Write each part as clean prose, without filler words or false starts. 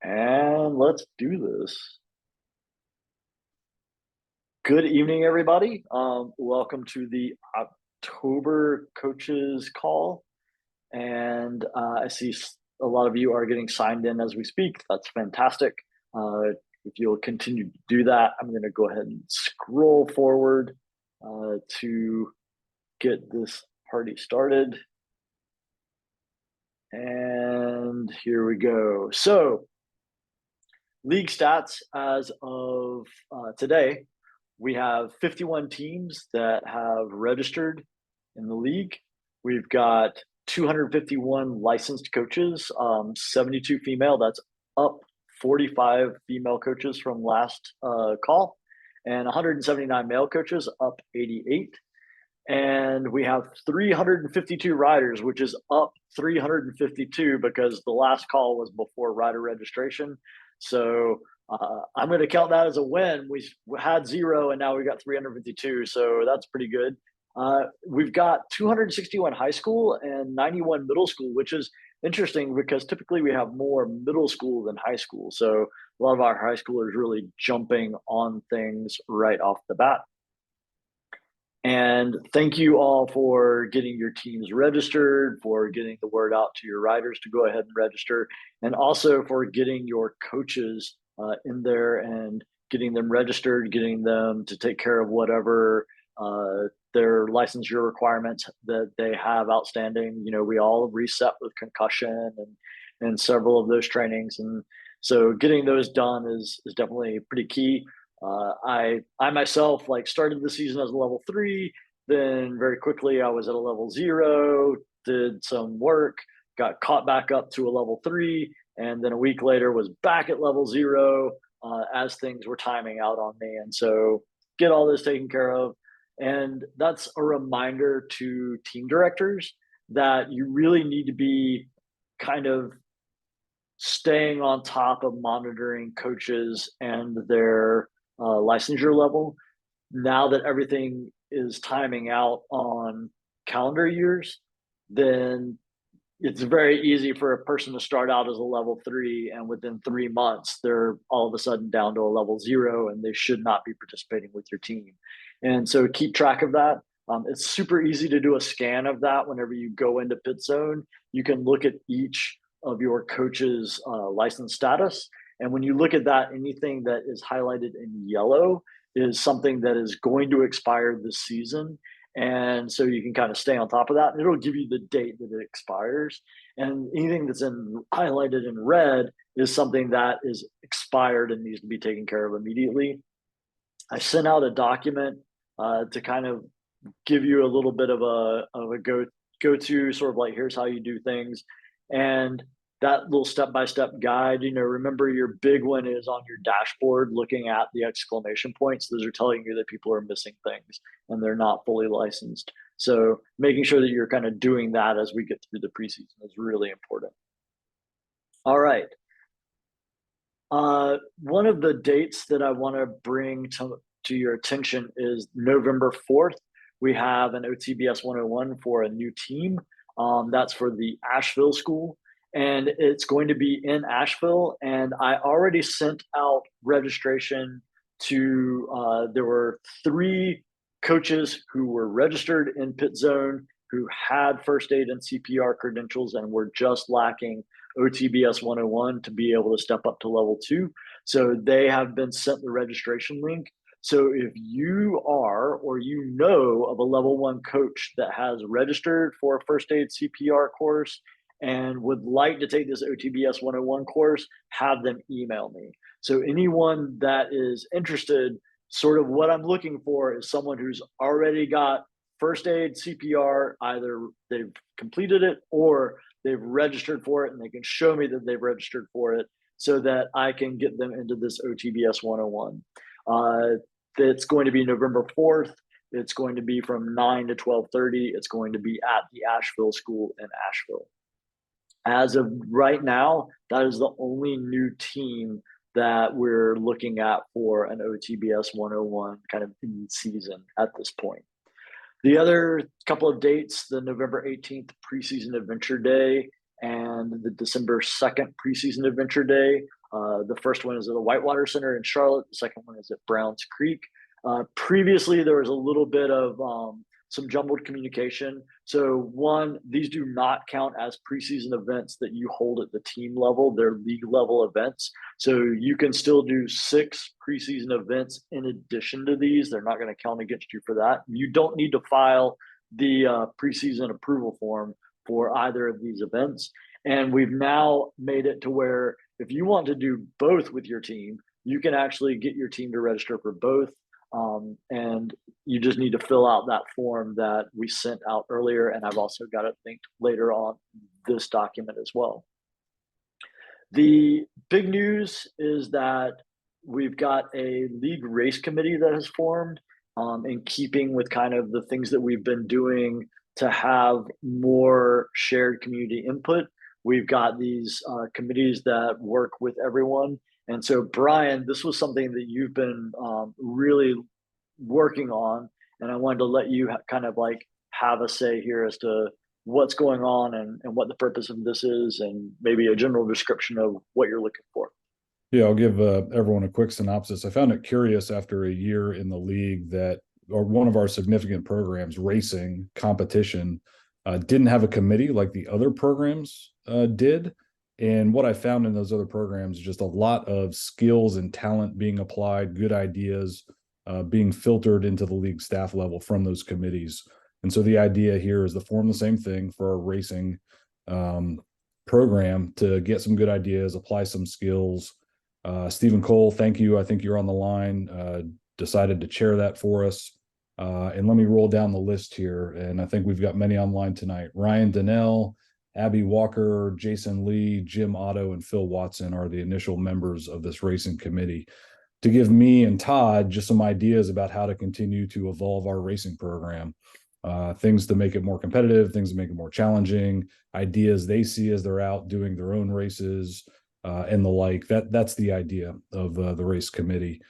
And let's do this. Good evening, everybody. Welcome to the October coaches call. And I see a lot of you are getting signed in as we speak. That's fantastic. If you'll continue to do that, I'm going to go ahead and scroll forward to get this party started. And here we go. So, league stats as of today. We have 51 teams that have registered in the league. We've got 251 licensed coaches, 72 female. That's up 45 female coaches from last call, and 179 male coaches, up 88. And we have 352 riders, which is up 352 because the last call was before rider registration. So I'm going to count that as a win. We had 0 and now we got 352. So that's pretty good. We've got 261 high school and 91 middle school, which is interesting because typically we have more middle school than high school. So a lot of our high schoolers really jumping on things right off the bat. And thank you all for getting your teams registered, for getting the word out to your riders to go ahead and register, and also for getting your coaches in there and getting them registered, getting them to take care of whatever their licensure requirements that they have outstanding. You know, we all reset with concussion and several of those trainings, and so getting those done is definitely pretty key. I myself like started the season as a level 3, then very quickly I was at a level 0, did some work, got caught back up to a level 3, and then a week later was back at level 0 as things were timing out on me. And so get all this taken care of. And that's a reminder to team directors that you really need to be kind of staying on top of monitoring coaches and their licensure level. Now that everything is timing out on calendar years, then it's very easy for a person to start out as a level 3 and within 3 months they're all of a sudden down to a level 0 and they should not be participating with your team. And so keep track of that. It's super easy to do a scan of that whenever you go into pit zone. You can look at each of your coach's license status. And when you look at that, anything that is highlighted in yellow is something that is going to expire this season. And so you can kind of stay on top of that. And it'll give you the date that it expires. And anything that's highlighted in red is something that is expired and needs to be taken care of immediately. I sent out a document to kind of give you a little bit of a go to sort of like, here's how you do things. And that little step-by-step guide, you know, remember your big one is on your dashboard looking at the exclamation points. Those are telling you that people are missing things and they're not fully licensed. So making sure that you're kind of doing that as we get through the preseason is really important. All right. One of the dates that I want to bring to your attention is November 4th. We have an OTBS 101 for a new team. That's for the Asheville school, and it's going to be in Asheville. And I already sent out registration to, there were 3 coaches who were registered in Pit Zone who had first aid and CPR credentials and were just lacking OTBS 101 to be able to step up to level 2. So they have been sent the registration link. So if you are or you know of a level 1 coach that has registered for a first aid CPR course and would like to take this OTBS 101 course, have them email me. So anyone that is interested, sort of what I'm looking for is someone who's already got first aid CPR, either they've completed it or they've registered for it and they can show me that they've registered for it so that I can get them into this OTBS 101. It's going to be November 4th. It's going to be from 9 to 12:30. It's going to be at the Asheville School in Asheville. As of right now, that is the only new team that we're looking at for an OTBS 101 kind of in season at this point. The other couple of dates, the November 18th preseason adventure day and the December 2nd preseason adventure day, The first one is at the Whitewater Center in Charlotte. The second one is at Browns Creek. Previously, there was a little bit of some jumbled communication. So one, these do not count as preseason events that you hold at the team level. They're league level events. So you can still do 6 preseason events in addition to these. They're not going to count against you for that. You don't need to file the preseason approval form for either of these events. And we've now made it to where if you want to do both with your team, you can actually get your team to register for both. And you just need to fill out that form that we sent out earlier. And I've also got it linked later on this document as well. The big news is that we've got a league race committee that has formed in keeping with kind of the things that we've been doing to have more shared community input. We've got these committees that work with everyone. And so, Brian, this was something that you've been really working on. And I wanted to let you kind of like have a say here as to what's going on and what the purpose of this is, and maybe a general description of what you're looking for. Yeah, I'll give everyone a quick synopsis. I found it curious after a year in the league that one of our significant programs, racing competition, didn't have a committee like the other programs did. And what I found in those other programs, just a lot of skills and talent being applied, good ideas being filtered into the league staff level from those committees. And so the idea here is to form the same thing for our racing program to get some good ideas, apply some skills. Stephen Cole, thank you. I think you're on the line, decided to chair that for us. And let me roll down the list here. And I think we've got many online tonight. Ryan Donnell, Abby Walker, Jason Lee, Jim Otto, and Phil Watson are the initial members of this racing committee to give me and Todd just some ideas about how to continue to evolve our racing program. Things to make it more competitive, things to make it more challenging, ideas they see as they're out doing their own races, and the like. That's the idea of the race committee.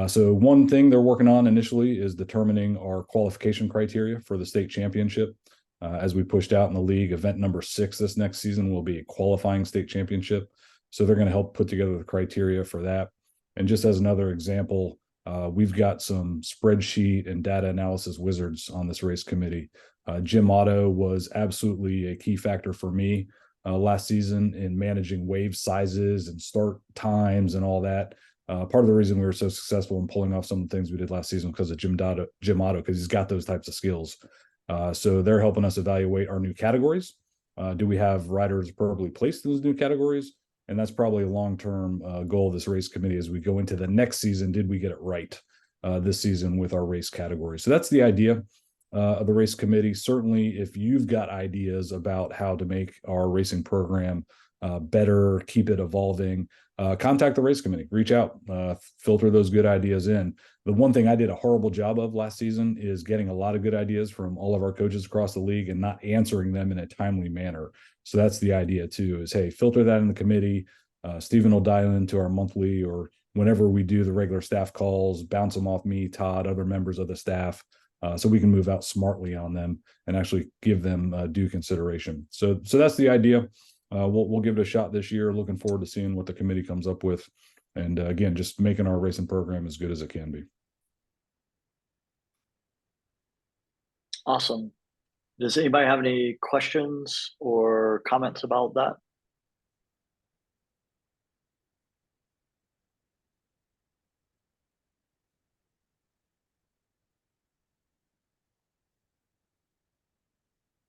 So one thing they're working on initially is determining our qualification criteria for the state championship. As we pushed out in the league, event number 6 this next season will be a qualifying state championship. So they're going to help put together the criteria for that. And just as another example, we've got some spreadsheet and data analysis wizards on this race committee. Jim Otto was absolutely a key factor for me last season in managing wave sizes and start times and all that. Part of the reason we were so successful in pulling off some of the things we did last season because of Jim Otto, because he's got those types of skills. So they're helping us evaluate our new categories. Do we have riders appropriately placed in those new categories? And that's probably a long-term goal of this race committee as we go into the next season. Did we get it right this season with our race category? So that's the idea of the race committee. Certainly, if you've got ideas about how to make our racing program better, keep it evolving, contact the race committee, reach out, filter those good ideas in. The one thing I did a horrible job of last season is getting a lot of good ideas from all of our coaches across the league and not answering them in a timely manner. So that's the idea too, is, hey, filter that in the committee. Stephen will dial into our monthly or whenever we do the regular staff calls, bounce them off me, Todd, other members of the staff, so we can move out smartly on them and actually give them due consideration. So that's the idea. We'll give it a shot this year. Looking forward to seeing what the committee comes up with. And again, just making our racing program as good as it can be. Awesome. Does anybody have any questions or comments about that?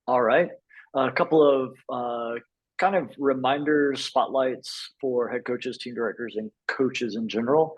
All right. A couple of kind of reminders, spotlights for head coaches, team directors, and coaches in general.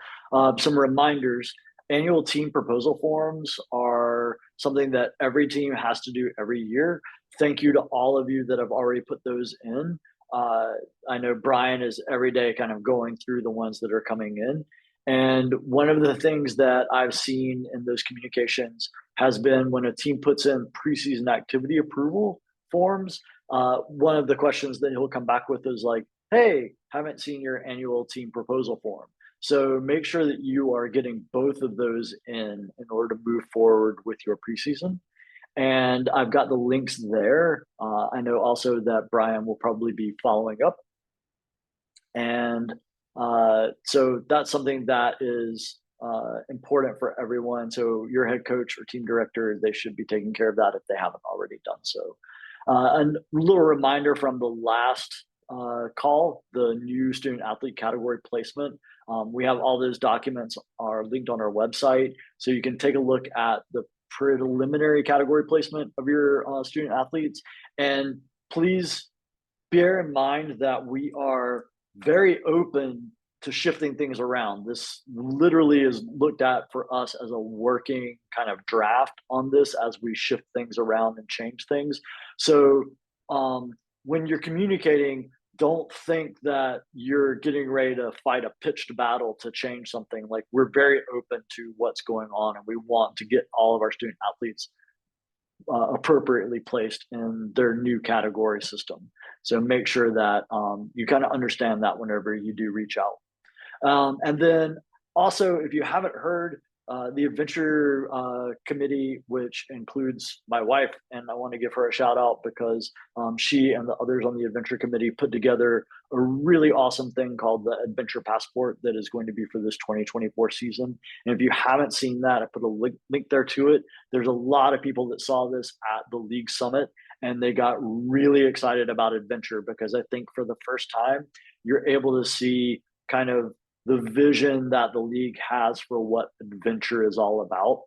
Some reminders. Annual team proposal forms are something that every team has to do every year. Thank you to all of you that have already put those in. I know Brian is every day kind of going through the ones that are coming in. And one of the things that I've seen in those communications has been when a team puts in preseason activity approval forms, one of the questions that he'll come back with is like, hey, haven't seen your annual team proposal form. So make sure that you are getting both of those in order to move forward with your preseason. And I've got the links there. I know also that Brian will probably be following up. And So that's something that is important for everyone. So your head coach or team director, they should be taking care of that if they haven't already done so. A little reminder from the last call, the new student athlete category placement. We have all those documents are linked on our website, so you can take a look at the preliminary category placement of your student athletes. And please bear in mind that we are very open to shifting things around. This literally is looked at for us as a working kind of draft on this as we shift things around and change things. So when you're communicating, don't think that you're getting ready to fight a pitched battle to change something. Like, we're very open to what's going on, and we want to get all of our student athletes appropriately placed in their new category system. So make sure that you kind of understand that whenever you do reach out. And then also, if you haven't heard, the adventure committee, which includes my wife, and I want to give her a shout out because she and the others on the adventure committee put together a really awesome thing called the Adventure Passport that is going to be for this 2024 season. And if you haven't seen that, I put a link there to it. There's a lot of people that saw this at the league summit, and they got really excited about adventure because I think for the first time, you're able to see kind of the vision that the league has for what adventure is all about.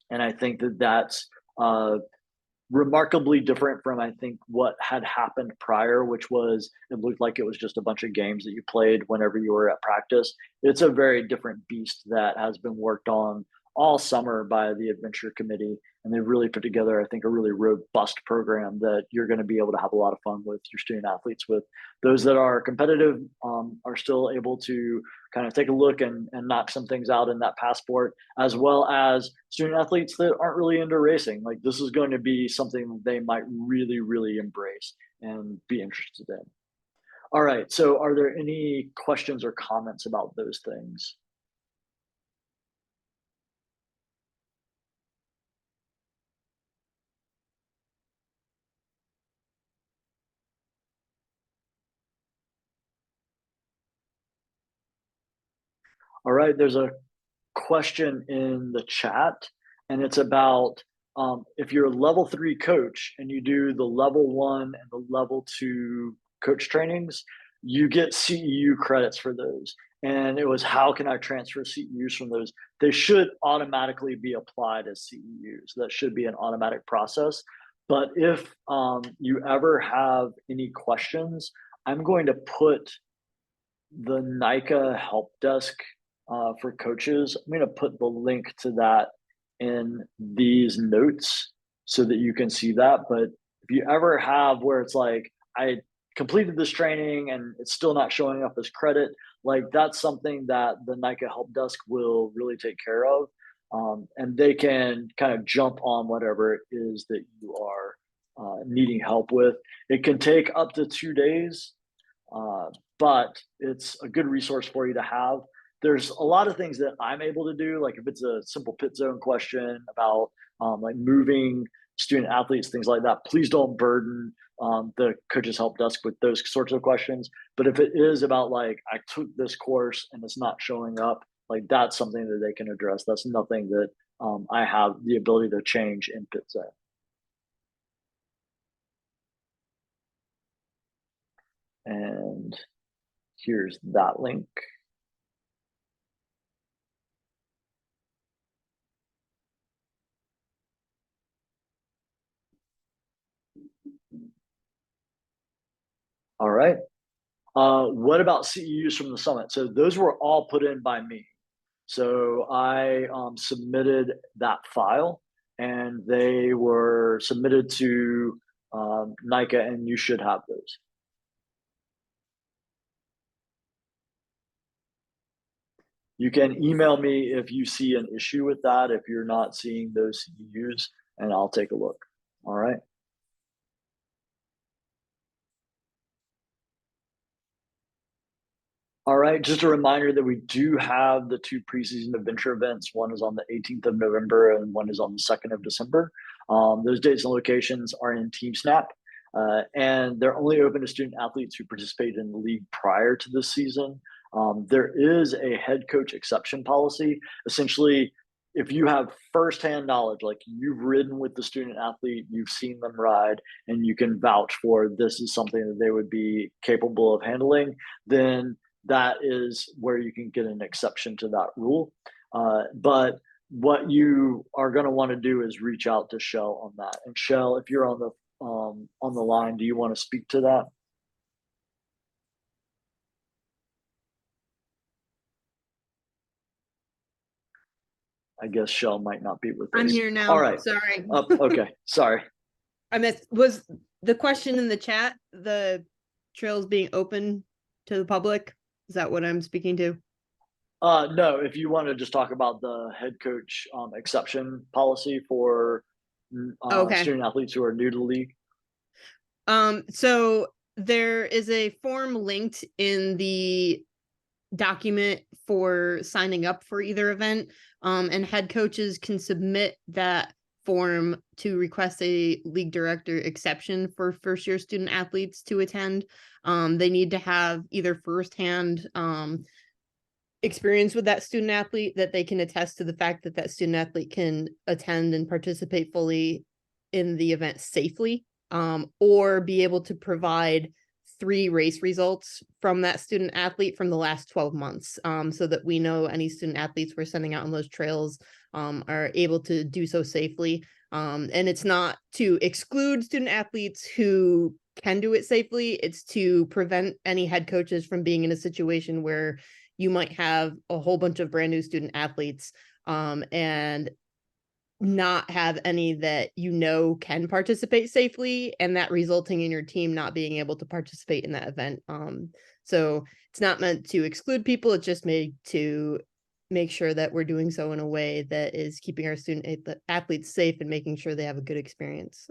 And I think that that's remarkably different from, I think, what had happened prior, which was it looked like it was just a bunch of games that you played whenever you were at practice. It's a very different beast that has been worked on all summer by the adventure committee, and they've really put together, I think, a really robust program that you're going to be able to have a lot of fun with your student athletes with. Those that are competitive are still able to kind of take a look and knock some things out in that passport, as well as student athletes that aren't really into racing. Like, this is going to be something that they might really, really embrace and be interested in. All right, so are there any questions or comments about those things? All right, there's a question in the chat, and it's about if you're a level 3 coach and you do the level 1 and the level 2 coach trainings, you get CEU credits for those. And it was, how can I transfer CEUs from those? They should automatically be applied as CEUs. That should be an automatic process. But if you ever have any questions, I'm going to put the NICA help desk for coaches. I'm going to put the link to that in these notes so that you can see that. But if you ever have where it's like, I completed this training and it's still not showing up as credit, like, that's something that the NICA help desk will really take care of. And they can kind of jump on whatever it is that you are needing help with. It can take up to 2 days, but it's a good resource for you to have. There's a lot of things that I'm able to do, like if it's a simple pit zone question about like moving student athletes, things like that. Please don't burden the coaches help desk with those sorts of questions. But if it is about, like, I took this course and it's not showing up, like, that's something that they can address. That's nothing that I have the ability to change in pit zone. And here's that link. All right. What about CEUs from the summit? So those were all put in by me. So I submitted that file, and they were submitted to NICA, and you should have those. You can email me if you see an issue with that, if you're not seeing those CEUs, and I'll take a look. All right. All right, just a reminder that we do have the 2 preseason adventure events. One is on the 18th of November and one is on the 2nd of December. Those dates and locations are in TeamSnap, and they're only open to student athletes who participated in the league prior to this season. There is a head coach exception policy. Essentially, if you have firsthand knowledge, like you've ridden with the student athlete, you've seen them ride, and you can vouch for this is something that they would be capable of handling, then that is where you can get an exception to that rule. But what you are going to want to do is reach out to Shell on that. And Shell, if you're on the line, do you want to speak to that? I guess Shell might not be with us. I'm here now. All right. Sorry. Okay. Sorry. I missed, was the question in the chat, the trails being open to the public? Is that what I'm speaking to? No, if you want to just talk about the head coach exception policy for Okay. student athletes who are new to the league. So there is a form linked in the document for signing up for either event. And head coaches can submit that form to request a league director exception for first year student athletes to attend. They need to have either firsthand experience with that student athlete, that they can attest to the fact that that student athlete can attend and participate fully in the event safely, or be able to provide 3 race results from that student athlete from the last 12 months, so that we know any student athletes we're sending out on those trails are able to do so safely. And it's not to exclude student athletes who can do it safely. It's to prevent any head coaches from being in a situation where you might have a whole bunch of brand new student athletes and not have any that you know can participate safely, and that resulting in your team not being able to participate in that event. So it's not meant to exclude people. It's just made to make sure that we're doing so in a way that is keeping our student athletes safe and making sure they have a good experience.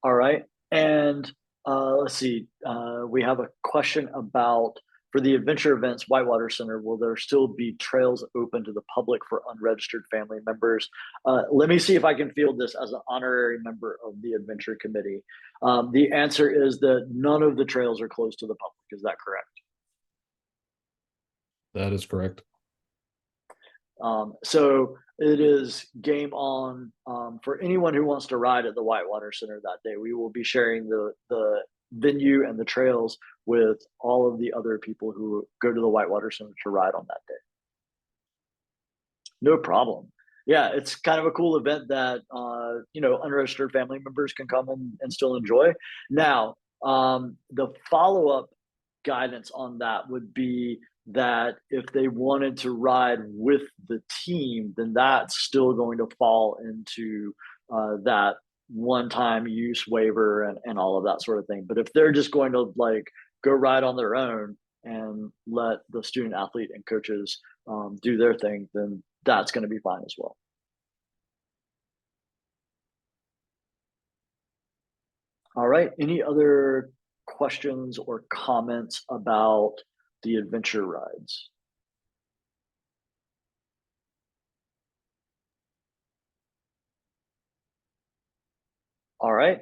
All right. And let's see. We have a question about, for the adventure events, Whitewater Center, will there still be trails open to the public for unregistered family members? Let me see if I can field this as an honorary member of the adventure committee. The answer is that none of the trails are closed to the public. Is that correct? That is correct. So it is game on for anyone who wants to ride at the Whitewater Center that day. We will be sharing the venue and the trails with all of the other people who go to the Whitewater Center to ride on that day. No problem. Yeah, it's kind of a cool event that unregistered family members can come and still enjoy. Now, the follow-up guidance on that would be that if they wanted to ride with the team, then that's still going to fall into that one-time use waiver and all of that sort of thing. But if they're just going to like go ride on their own and let the student athlete and coaches do their thing, then that's going to be fine as well. All right. Any other questions or comments about the adventure rides? All right.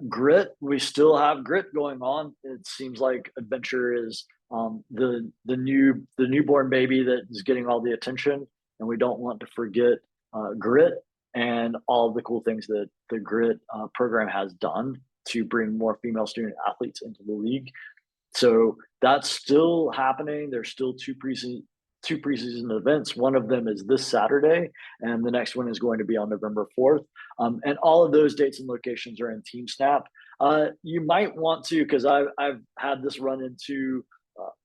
Grit, we still have grit going on. It seems like adventure is the newborn baby that is getting all the attention, and we don't want to forget grit and all of the cool things that the grit program has done to bring more female student athletes into the league. So that's still happening. There's still two preseason events. One of them is this Saturday, and the next one is going to be on November 4th. And all of those dates and locations are in TeamSnap. You might want to, because I've had this run into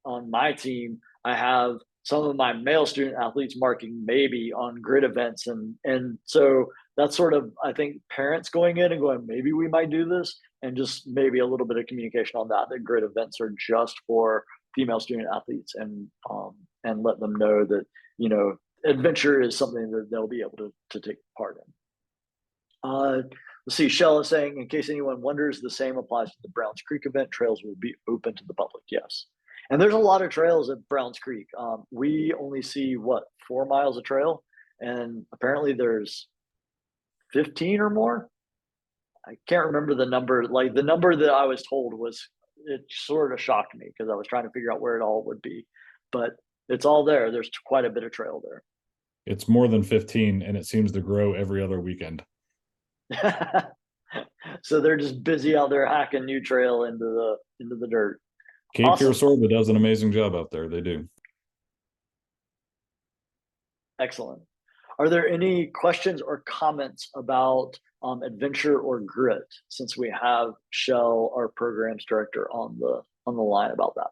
on my team. I have some of my male student athletes marking maybe on grid events, and so that's sort of, I think, parents going in and going, maybe we might do this, and just maybe a little bit of communication on that grid events are just for female student athletes, and let them know that, adventure is something that they'll be able to take part in. Let's see, Shell is saying, in case anyone wonders, the same applies to the Browns Creek event. Trails will be open to the public. Yes. And there's a lot of trails at Browns Creek. We only see 4 miles of trail, and apparently there's 15 or more. I can't remember the number. Like, the number that I was told was it sort of shocked me because I was trying to figure out where it all would be, but it's all there. There's quite a bit of trail It's more than 15 and it seems to grow every other weekend. there. So they're just busy out there hacking new trail into the dirt. Cape Awesome. Fear Sorba does an amazing job out there. They do. Excellent. Are there any questions or comments about adventure or grit, since we have Shell, our programs director, on the line about that?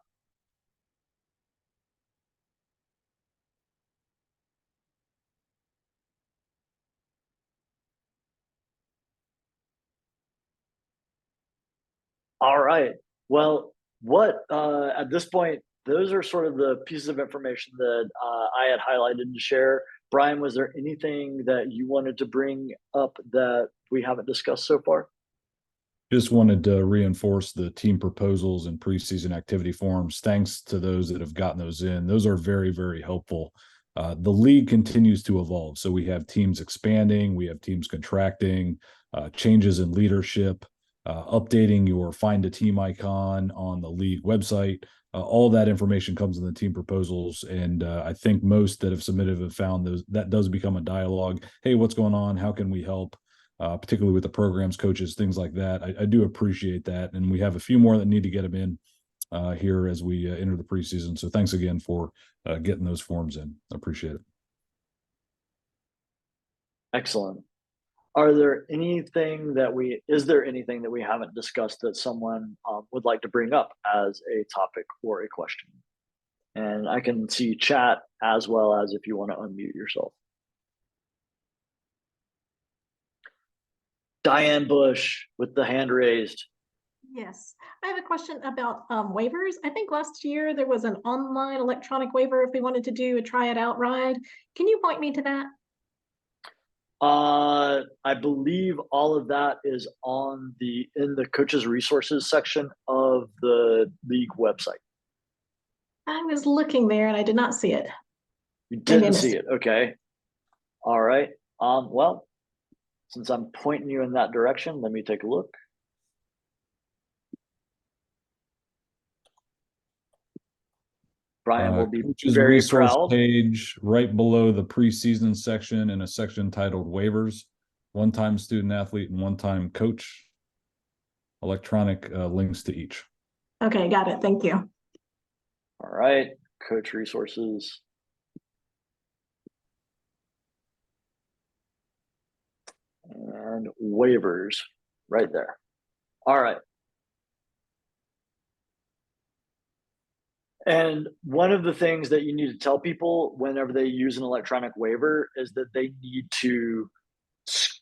All right. Well, what at this point, those are sort of the pieces of information that I had highlighted to share. Brian, was there anything that you wanted to bring up that we haven't discussed so far? Just wanted to reinforce the team proposals and preseason activity forms. Thanks to those that have gotten those in. Those are very, very helpful. The league continues to evolve. So we have teams expanding, we have teams contracting, changes in leadership, updating your find a team icon on the league website. All that information comes in the team proposals. And I think most that have submitted have found those that does become a dialogue. Hey, what's going on? How can we help? Particularly with the programs, coaches, things like that. I do appreciate that. And we have a few more that need to get them in here as we enter the preseason. So thanks again for getting those forms in. I appreciate it. Excellent. Is there anything that we haven't discussed that someone would like to bring up as a topic or a question? And I can see chat as well as if you want to unmute yourself. Diane Bush with the hand raised. Yes, I have a question about waivers. I think last year there was an online electronic waiver if we wanted to do a try it out ride. Can you point me to that? I believe all of that is in the coaches resources section of the league website. I was looking there and I did not see it. You didn't see it. Okay. All right. Well, since I'm pointing you in that direction, let me take a look. Brian will be Coaches very resource proud. page right below the preseason section in a section titled waivers, one-time student athlete and one-time coach. Electronic links to each. Okay, got it. Thank you. All right, coach resources. And waivers right there. All right. And one of the things that you need to tell people whenever they use an electronic waiver is that they need to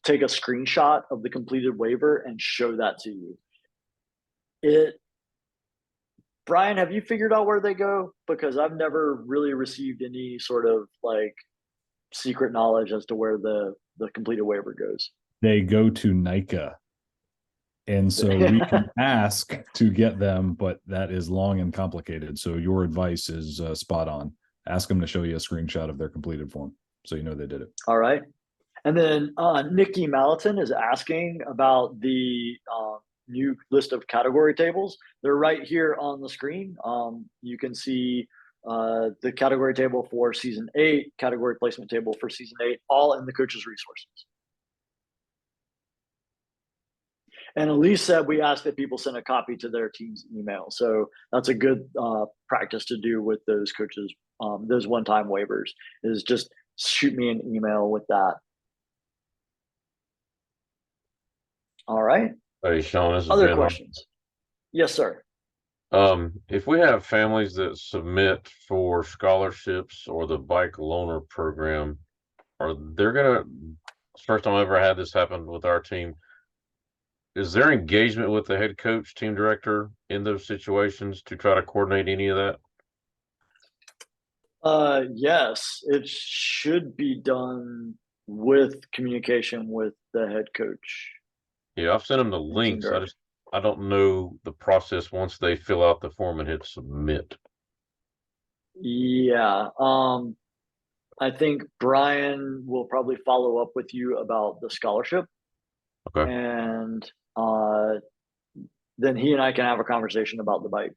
take a screenshot of the completed waiver and show that to you. Brian, have you figured out where they go? Because I've never really received any sort of like secret knowledge as to where the completed waiver goes. They go to NICA. And so we can ask to get them, but that is long and complicated. So your advice is spot on. Ask them to show you a screenshot of their completed form so you know they did it. All right. And then Nikki Malatin is asking about the new list of category tables. They're right here on the screen. You can see the category table for season 8, category placement table for season 8, all in the coaches resources. And Elise said we asked that people send a copy to their team's email. So that's a good practice to do with those coaches, those one-time waivers, is just shoot me an email with that. All right. Hey, Sean, this is Other Ben. questions? Yes, sir. If we have families that submit for scholarships or the bike loaner program, are they're gonna, first time I ever had this happen with our team, is there engagement with the head coach, team director in those situations to try to coordinate any of that? Yes, it should be done with communication with the head coach. Yeah, I've sent them the links. I don't know the process once they fill out the form and hit submit. Yeah. I think Brian will probably follow up with you about the scholarship. Okay. And then he and I can have a conversation about the bike.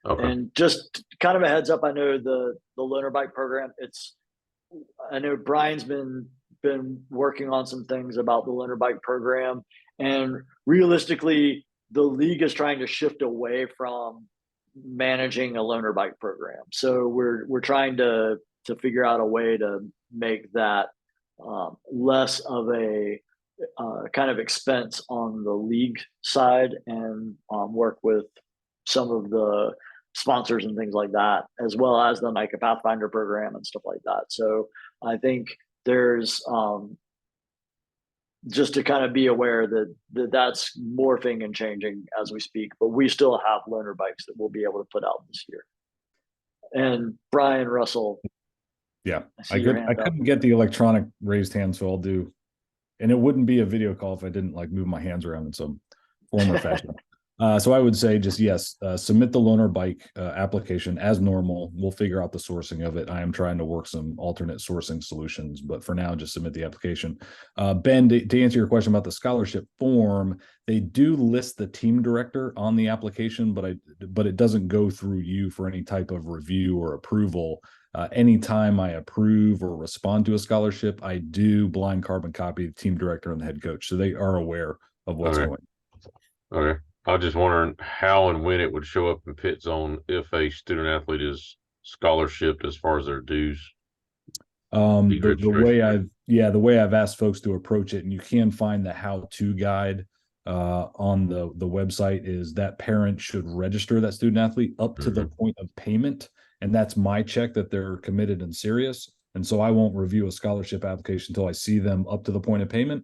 Okay. And just kind of a heads up, I know the loaner bike program, I know Brian's been working on some things about the loaner bike program, and realistically, the league is trying to shift away from managing a loaner bike program. So we're trying to figure out a way to make that less of a kind of expense on the league side, and work with some of the sponsors and things like that, as well as the NICA Pathfinder program and stuff like that. So I think there's just to kind of be aware that that's morphing and changing as we speak, but we still have loaner bikes that we'll be able to put out this year. And Brian Russell. Yeah, see your hand I up. couldn't get the electronic raised hand, so I'll do, and it wouldn't be a video call if I didn't like move my hands around in some form or fashion. So I would say just yes, submit the loaner bike application as normal. We'll figure out the sourcing of it. I am trying to work some alternate sourcing solutions, but for now, just submit the application. Ben, to answer your question about the scholarship form, they do list the team director on the application, but it doesn't go through you for any type of review or approval. Anytime I approve or respond to a scholarship, I do blind carbon copy the team director and the head coach, so they are aware of what's Okay. going on. Okay. I was just wondering how and when it would show up in Pit Zone if a student athlete is scholarshiped as far as their dues. The way I've asked folks to approach it, and you can find the how-to guide on the website, is that parent should register that student athlete up to the point of payment, and that's my check that they're committed and serious. And so I won't review a scholarship application until I see them up to the point of payment.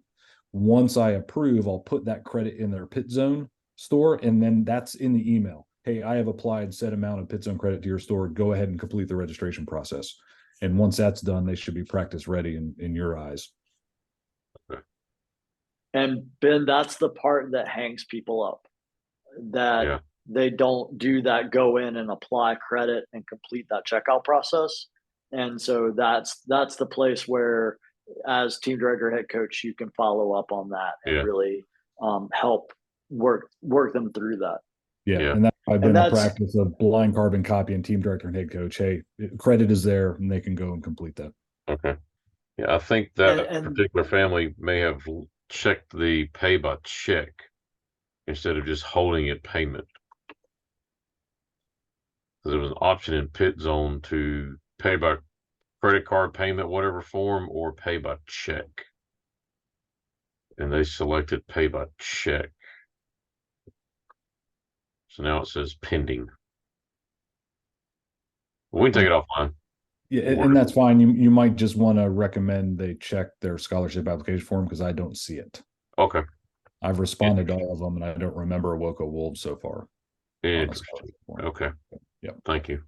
Once I approve, I'll put that credit in their Pit Zone store, and then that's in the email. Hey, I have applied said amount of Pit Zone credit to your store. Go ahead and complete the registration process. And once that's done, they should be practice ready in your eyes. And Ben, that's the part that hangs people up, that they don't do that, go in and apply credit and complete that checkout process. And so that's the place where, as team director, head coach, you can follow up on that and really help work them through that. Yeah. And I've been a practice of blind carbon copy and team director and head coach. Hey, credit is there and they can go and complete that. Okay. Yeah, I think that particular family may have checked the pay by check instead of just holding it payment. Because there was an option in Pit Zone to pay by credit card payment, whatever form, or pay by check. And they selected pay by check. So now it says pending. We can take it offline. Yeah, and that's fine. You might just want to recommend they check their scholarship application form, because I don't see it. Okay. I've responded to all of them, and I don't remember Woco Wolves so far. Interesting. Okay. Yep. Thank you.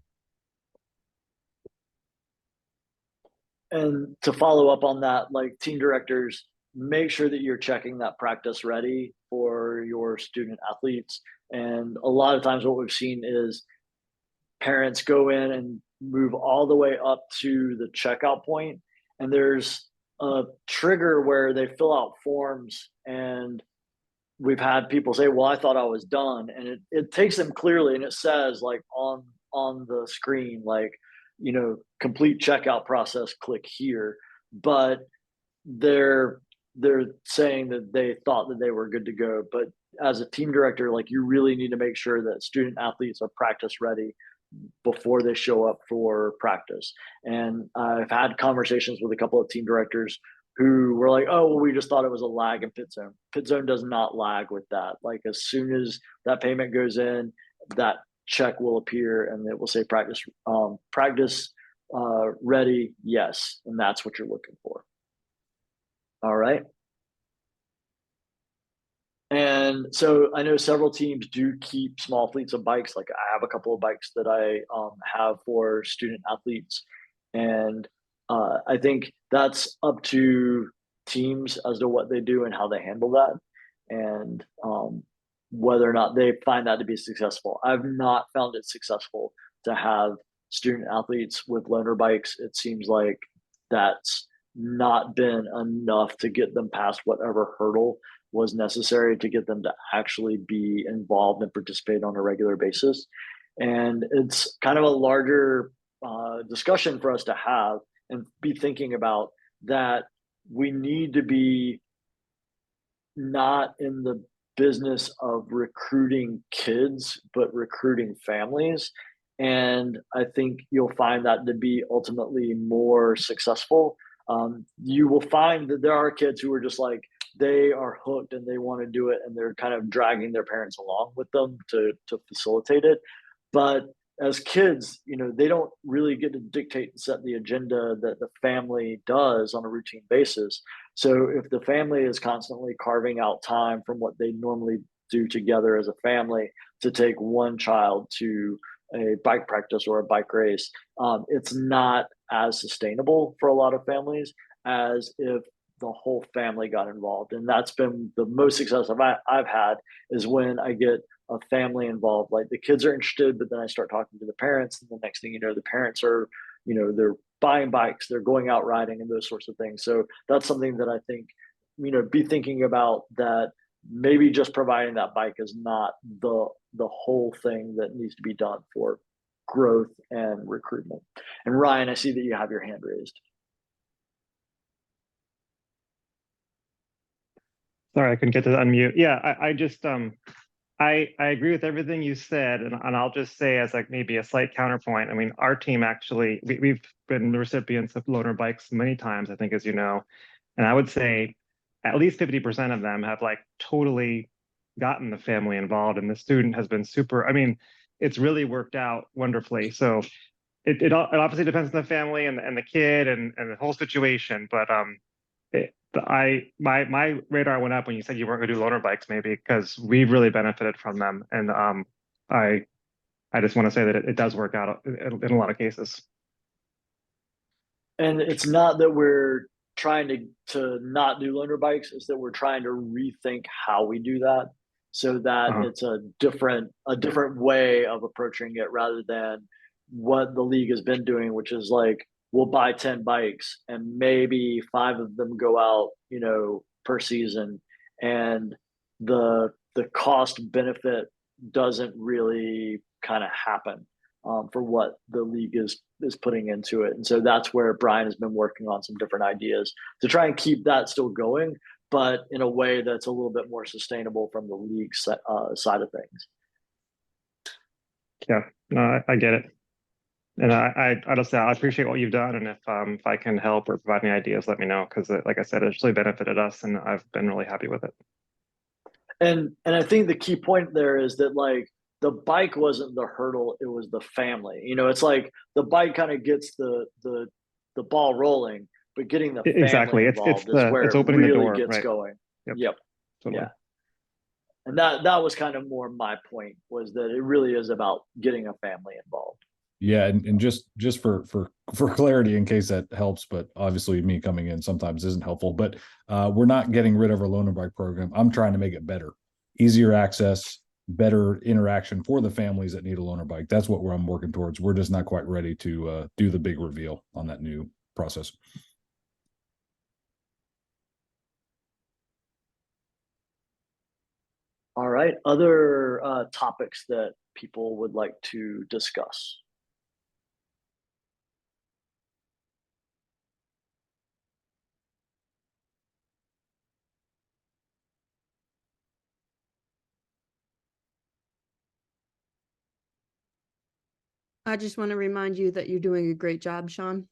And to follow up on that, like, team directors, make sure that you're checking that practice ready for your student athletes. And a lot of times what we've seen is parents go in and move all the way up to the checkout point, and there's a trigger where they fill out forms, and we've had people say, well, I thought I was done. And it takes them clearly, and it says, like, on the screen, like, complete checkout process, click here. But they're saying that they thought that they were good to go. But as a team director, like, you really need to make sure that student athletes are practice ready before they show up for practice. And I've had conversations with a couple of team directors who were like, oh, well, we just thought it was a lag in Pit Zone. Pit Zone does not lag with that. Like, as soon as that payment goes in, that check will appear and it will say practice ready, yes. And that's what you're looking for. All right. And so I know several teams do keep small fleets of bikes. Like, I have a couple of bikes that I have for student athletes. And I think that's up to teams as to what they do and how they handle that, and whether or not they find that to be successful. I've not found it successful to have student athletes with loaner bikes. It seems like that's not been enough to get them past whatever hurdle was necessary to get them to actually be involved and participate on a regular basis. And it's kind of a larger discussion for us to have and be thinking about that we need to be not in the business of recruiting kids, but recruiting families. And I think you'll find that to be ultimately more successful. You will find that there are kids who are just like, they are hooked and they want to do it, and they're kind of dragging their parents along with them to facilitate it. But as kids, they don't really get to dictate and set the agenda that the family does on a routine basis. So if the family is constantly carving out time from what they normally do together as a family to take one child to a bike practice or a bike race, it's not as sustainable for a lot of families as if the whole family got involved. And that's been the most success I've had, is when I get a family involved. Like, the kids are interested, but then I start talking to the parents, and the next thing you know, the parents are, they're buying bikes, they're going out riding, and those sorts of things. So that's something that I think, be thinking about, that maybe just providing that bike is not the whole thing that needs to be done for growth and recruitment. And Ryan, I see that you have your hand raised. Sorry, I couldn't get to unmute. Yeah, I just I agree with everything you said, and I'll just say, as like maybe a slight counterpoint. I mean, our team actually, we've been the recipients of loaner bikes many times, I think, as you know, and I would say at least 50% of them have like totally gotten the family involved, and the student has been super. I mean, it's really worked out wonderfully. So it obviously depends on the family and the kid and the whole situation, but my radar went up when you said you weren't going to do loaner bikes, maybe because we've really benefited from them, and I just want to say that it does work out in a lot of cases. And it's not that we're trying to not do loaner bikes; it's that we're trying to rethink how we do that, so that it's a different way of approaching it, rather than what the league has been doing, which is like, we'll buy 10 bikes and maybe 5 of them go out, per season. And the cost benefit doesn't really kind of happen for what the league is putting into it. And so that's where Brian has been working on some different ideas to try and keep that still going, but in a way that's a little bit more sustainable from the league side of things. Yeah, no, I get it. And I just say I appreciate what you've done, and if I can help or provide any ideas, let me know, because like I said, it's really benefited us, and I've been really happy with it. And I think the key point there is that, like, the bike wasn't the hurdle; it was the family. It's like the bike kind of gets the ball rolling, but getting the family exactly involved is where it's it opening really the door, gets right? going. Yep. Totally. Yeah. And that was kind of more my point, was that it really is about getting a family involved. Yeah, and just for clarity, in case that helps, but obviously me coming in sometimes isn't helpful, but we're not getting rid of our loaner bike program. I'm trying to make it better, easier access, better interaction for the families that need a loaner bike. That's what I'm working towards. We're just not quite ready to do the big reveal on that new process. All right. Other topics that people would like to discuss? I just want to remind you that you're doing a great job, Sean.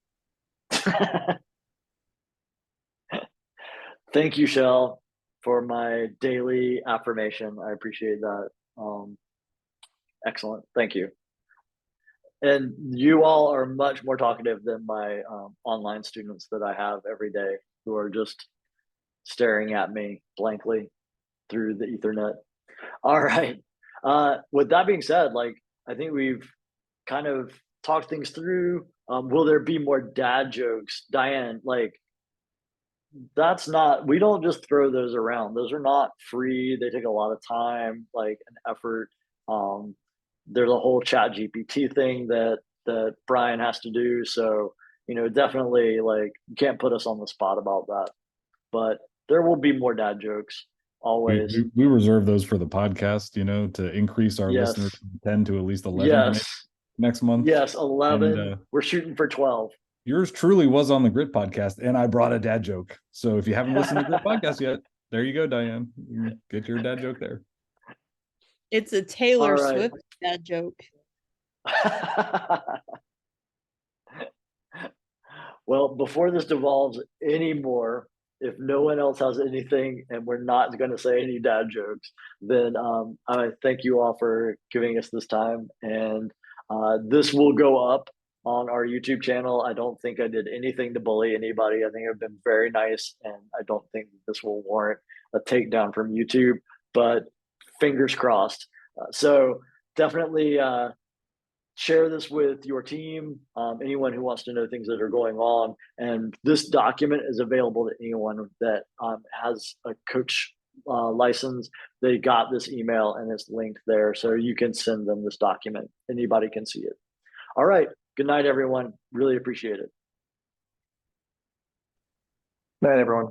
Thank you, Shell, for my daily affirmation. I appreciate that. Excellent. Thank you. And you all are much more talkative than my online students that I have every day, who are just staring at me blankly through the Ethernet. All right. With that being said, like, I think we've kind of talked things through. Will there be more dad jokes? Diane, like, that's not, we don't just throw those around. Those are not free. They take a lot of time, like, an effort. There's a whole Chat GPT thing that Brian has to do. So, definitely, like, you can't put us on the spot about that. But there will be more dad jokes. always. We reserve those for the podcast, to increase our Yes. listeners from 10 to at least 11 maybe Yes. next month. Yes. 11. And, We're shooting for 12. yours truly was on the Grit podcast, and I brought a dad joke. So if you haven't listened to Grit podcast yet, there you go, Diane. You can get your dad joke there. It's a Taylor All right. Swift dad joke. Well, before this devolves anymore, if no one else has anything and we're not going to say any dad jokes, then I thank you all for giving us this time. And this will go up on our YouTube channel. I don't think I did anything to bully anybody. I think I've been very nice, and I don't think this will warrant a takedown from YouTube, but fingers crossed. So definitely share this with your team, anyone who wants to know things that are going on. And this document is available to anyone that has a coach license. They got this email and it's linked there. So you can send them this document. Anybody can see it. All right. Good night, everyone. Really appreciate it. Night, everyone.